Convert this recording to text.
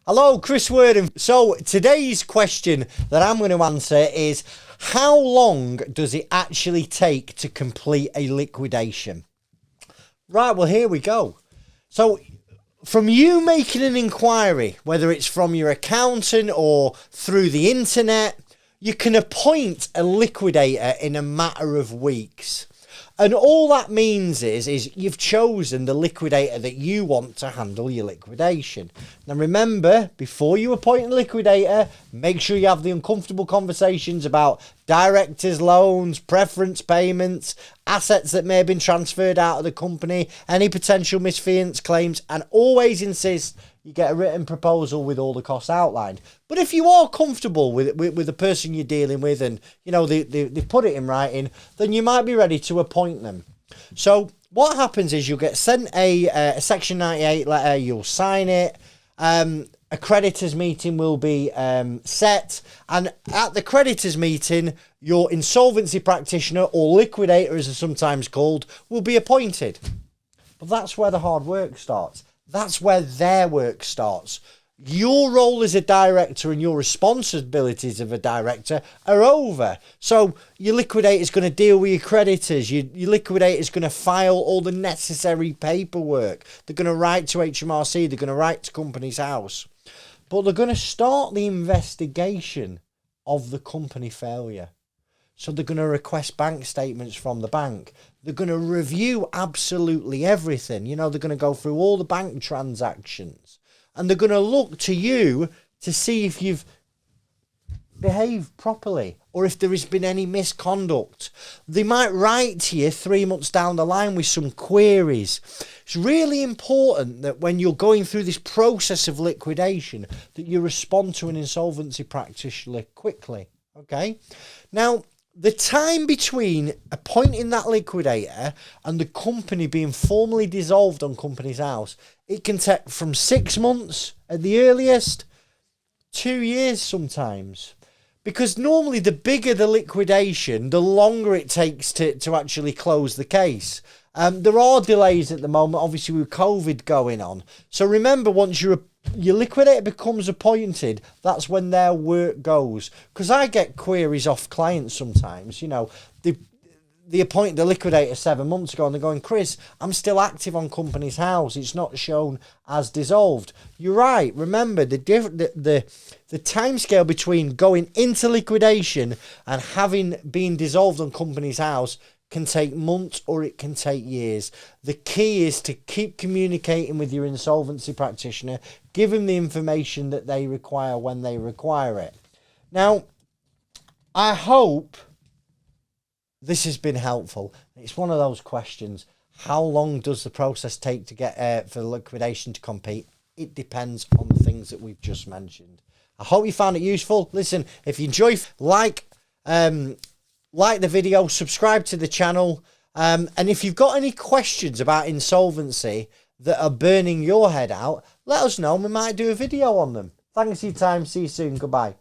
Hello, Chris Worden. So today's question that I'm going to answer is, how long does it actually take to complete a liquidation? Right, well, here we go. So from you making an inquiry, whether it's from your accountant or through the internet, you can appoint a liquidator in a matter of weeks. And all that means is you've chosen the liquidator that you want to handle your liquidation. Now remember, before you appoint a liquidator, make sure you have the uncomfortable conversations about directors' loans, preference payments, assets that may have been transferred out of the company, any potential misfeasance claims, and always insist you get a written proposal with all the costs outlined. But if you are comfortable with the person you're dealing with and, you know, they put it in writing, then you might be ready to appoint them. So what happens is you'll get sent a Section 98 letter, you'll sign it, a creditors meeting will be set, and at the creditors meeting, your insolvency practitioner, or liquidator as it's sometimes called, will be appointed. But that's where the hard work starts. That's where their work starts. Your role as a director and your responsibilities of a director are over. So your liquidator is going to deal with your creditors. Your liquidator is going to file all the necessary paperwork. They're going to write to HMRC. They're going to write to Companies House. But they're going to start the investigation of the company failure. So they're going to request bank statements from the bank. They're going to review absolutely everything. You know, they're going to go through all the bank transactions. And they're going to look to you to see if you've behaved properly or if there has been any misconduct. They might write to you 3 months down the line with some queries. It's really important that when you're going through this process of liquidation, that you respond to an insolvency practitioner quickly. Okay? Now, the time between appointing that liquidator and the company being formally dissolved on Companies House, it can take from 6 months at the earliest, 2 years sometimes. Because normally the bigger the liquidation, the longer it takes to actually close the case. There are delays at the moment, obviously with COVID going on. So remember, once your liquidator becomes appointed, that's when their work goes. Because I get queries off clients sometimes, you know, they appointed the liquidator 7 months ago and they're going, Chris, I'm still active on Companies House. It's not shown as dissolved. You're right. Remember, the timescale between going into liquidation and having been dissolved on Companies House can take months or it can take years. The key is to keep communicating with your insolvency practitioner, give them the information that they require when they require it. Now, I hope this has been helpful. It's one of those questions. How long does the process take to get for the liquidation to complete? It depends on the things that we've just mentioned. I hope you found it useful. Listen, if you enjoy, like the video, subscribe to the channel, and if you've got any questions about insolvency that are burning your head out, let us know and we might do a video on them. Thanks for your time. See you soon. Goodbye.